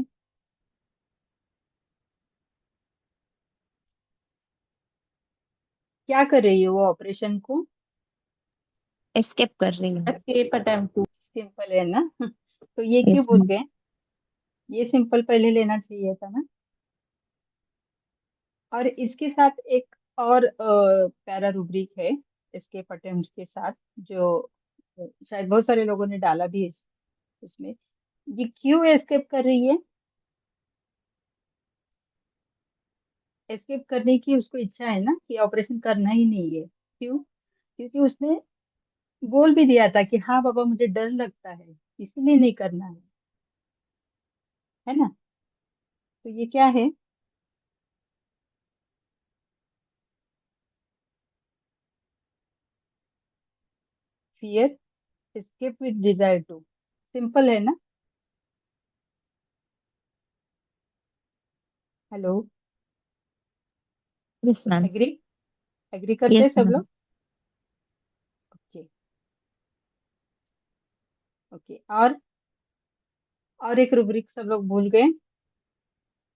क्या कर रही है वो ऑपरेशन को, एस्केप कर रही हूँ। Escape attempt to. सिंपल है ना। तो ये क्यों यस भूल मैम। गए, ये सिंपल पहले लेना चाहिए था ना। और इसके साथ एक और पैरा रुब्रिक है इसके पटेम्स के साथ, जो शायद बहुत सारे लोगों ने डाला भी है इसमें। ये क्यों एस्केप कर रही है, एस्केप करने की उसको इच्छा है ना, कि ऑपरेशन करना ही नहीं है। क्यों, क्योंकि उसने बोल भी दिया था कि हाँ बाबा मुझे डर लगता है, इसीलिए नहीं करना है ना। तो ये क्या है, fear escape with desire to, simple है ना। Hello, yes ma'am. Agree, agree करते हैं यस सब मैम। लोग। Okay, okay. और एक रूब्रिक सब लोग भूल गए,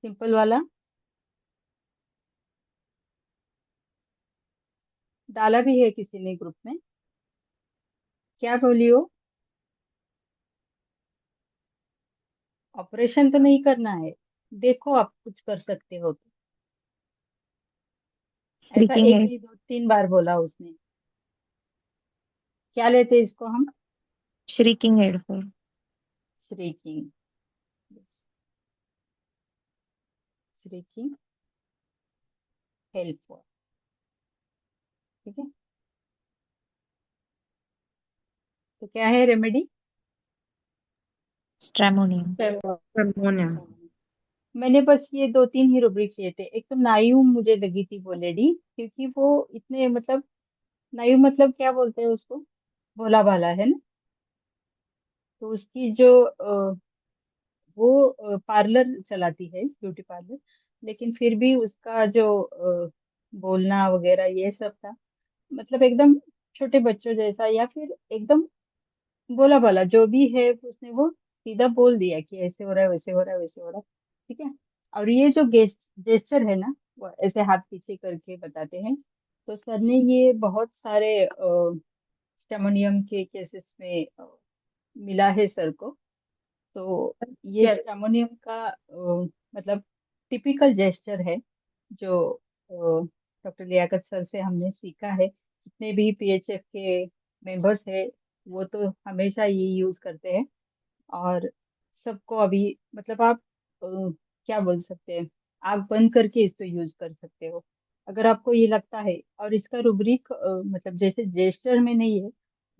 सिंपल वाला, डाला भी है किसी ने ग्रुप में। क्या बोलियो, ऑपरेशन तो नहीं करना है, देखो आप कुछ कर सकते हो तो। ऐसा श्रीकिंग एक एड। नहीं दो तीन बार बोला उसने। क्या लेते हैं इसको हम, shrieking aid for. Shrieking, shrieking help for, ठीक है। तो क्या है रेमेडी, स्ट्रेमोनियम। हार्मोनियम। मैंने बस ये दो तीन ही रूब्रिक लिए थे। एक तो नायूम मुझे लगी थी वो लेडी, क्योंकि वो इतने मतलब, नायूम मतलब क्या बोलते हैं उसको, भोला भाला है ना। तो उसकी जो वो पार्लर चलाती है, ब्यूटी पार्लर, लेकिन फिर भी उसका जो बोलना वगैरह ये सब था, मतलब एकदम छोटे बच्चों जैसा, या फिर एकदम बोला भला जो भी है, उसने वो सीधा बोल दिया कि ऐसे हो रहा है, वैसे हो रहा है, वैसे हो रहा है, ठीक है। और ये जो जेस्चर है ना, वो ऐसे हाथ पीछे करके बताते हैं। तो सर ने ये बहुत सारे स्टेमोनियम के केसेस में मिला है सर को। तो ये यस। स्टेमोनियम का मतलब टिपिकल जेस्चर है, जो डॉक्टर लियाकत सर से हमने सीखा है। जितने भी पीएचएफ के मेंबर्स है, वो तो हमेशा ये यूज करते हैं। और सबको अभी मतलब आप क्या बोल सकते हैं, आग बंद करके इसको यूज कर सकते हो, अगर आपको ये लगता है। और इसका रुब्रिक मतलब जैसे जेस्चर में नहीं है,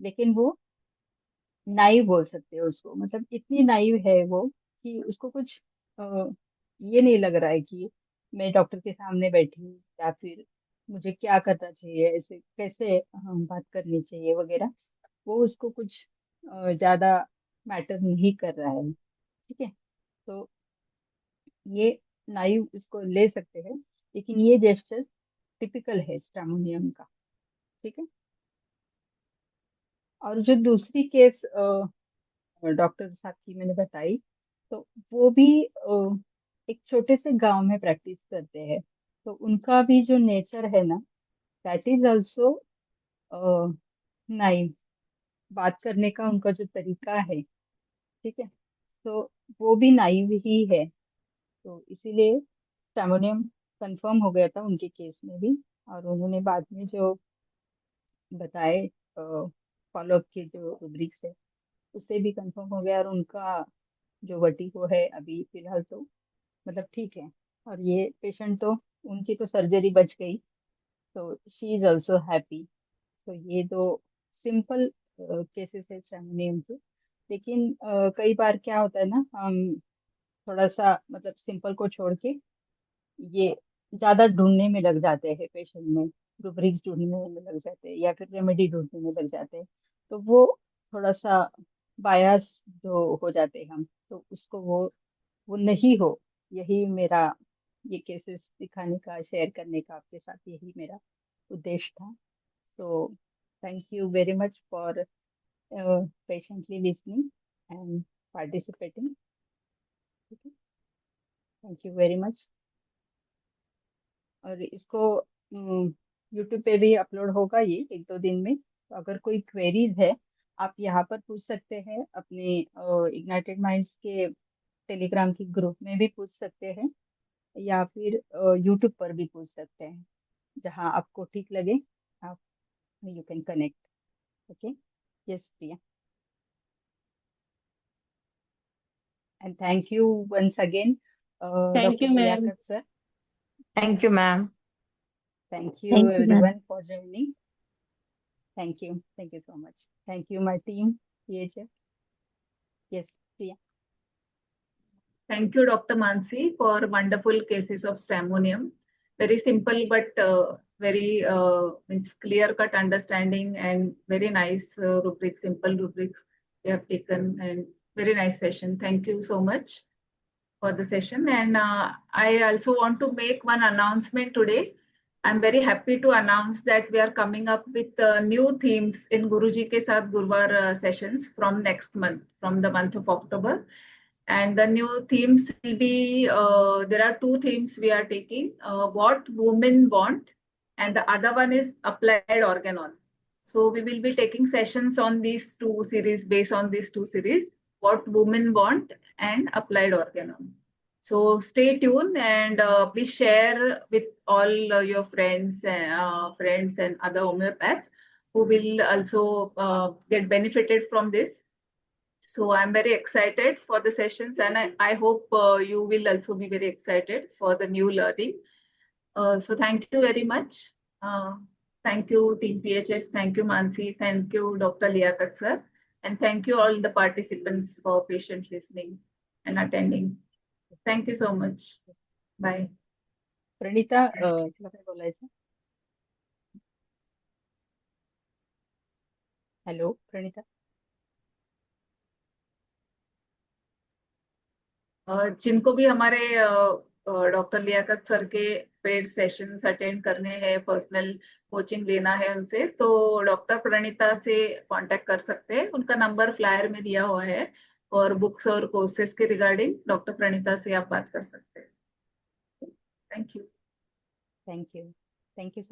लेकिन वो नाइव बोल सकते हो उसको, मतलब इतनी नाइव है वो कि उसको कुछ ये नहीं लग रहा है कि मैं डॉक्टर के सामने बैठी हूँ, या फिर मुझे क्या करना चाहिए, ऐसे कैसे बात करनी चाहिए वगैरह। वो उसको कुछ ज्यादा मैटर नहीं कर रहा है, ठीक है। तो ये नाइव इसको ले सकते हैं, लेकिन ये जेस्चर टिपिकल है स्ट्रामोनियम का, ठीक है। और जो दूसरी केस डॉक्टर साहब की मैंने बताई, तो वो भी एक छोटे से गांव में प्रैक्टिस करते हैं। तो उनका भी जो नेचर है ना, दैट इज ऑल्सो नहीं, बात करने का उनका जो तरीका है, ठीक है, तो वो भी नाइव ही है। तो इसीलिए स्टैमोनियम कंफर्म हो गया था उनके केस में भी, और उन्होंने बाद में जो बताए फॉलोअप के जो रुब्रिक्स है, उससे भी कंफर्म हो गया, और उनका जो वर्टिगो है अभी फिलहाल तो मतलब ठीक है। और ये पेशेंट तो, उनकी तो सर्जरी बच गई, तो शी इज ऑल्सो हैप्पी। तो ये दो सिंपल केसेस है स्टैमोनियम के। लेकिन कई बार क्या होता है ना, हम थोड़ा सा मतलब सिंपल को छोड़ के ये ज्यादा ढूंढने में लग जाते हैं पेशेंट में, रुब्रिक्स ढूंढने में लग जाते हैं या फिर रेमेडी ढूंढने में लग जाते हैं। तो वो थोड़ा सा बायस जो हो जाते हैं हम, तो उसको वो नहीं हो, यही मेरा ये केसेस दिखाने का, शेयर करने का आपके साथ, यही मेरा उद्देश्य था। So thank you very much for patiently listening and participating. Okay. Thank you very much. और इसको YouTube पे भी अपलोड होगा ये 1-2 दिन में। तो अगर कोई क्वेरीज है, आप यहाँ पर पूछ सकते हैं, अपने इग्नाइटेड माइंड्स के टेलीग्राम की ग्रुप में भी पूछ सकते हैं, या फिर YouTube पर भी पूछ सकते हैं, जहाँ आपको ठीक लगे आप, you can connect. Okay, yes Priya. And thank you once again, Thank Dr. you, ma'am. Liaquat sir. Thank you, ma'am. Thank you Thank you, ma'am. everyone for joining. Thank you. Thank you so much. Thank you, my team, PHF. Yes, Priya. Thank you, Dr. Mansi, for wonderful cases of Stramonium. Very simple, but very means clear-cut understanding and very nice rubrics, simple rubrics we have taken, and very nice session. Thank you so much for the session. And I also want to make one announcement today. I'm very happy to announce that we are coming up with new themes in Guruji Ke Saath Gurwar sessions from next month, from the month of October. And the new themes will be, there are 2 themes we are taking, what women want, and the other one is applied organon. So we will be taking sessions on these 2 series, based on these 2 series, what women want and applied organon. So stay tuned, and please share with all your friends and other homeopaths who will also get benefited from this. So I'm very excited for the sessions, and I hope you will also be very excited for the new learning. So thank you very much. Thank you, Team PHF. Thank you, Mansi. Thank you, Dr. Liaquat sir. And thank you all the participants for patient listening and attending. Thank you so much. Bye. Pranita, तुला काय बोलायचं? Hello, Pranita. जिनको भी हमारे doctor Liaquat sir के paid sessions attend करने हैं, personal coaching लेना है उनसे, तो डॉक्टर प्रणीता से कांटेक्ट कर सकते हैं। उनका नंबर फ्लायर में दिया हुआ है, और बुक्स और कोर्सेज के रिगार्डिंग डॉक्टर प्रणीता से आप बात कर सकते हैं। Thank you. Thank you. Thank you so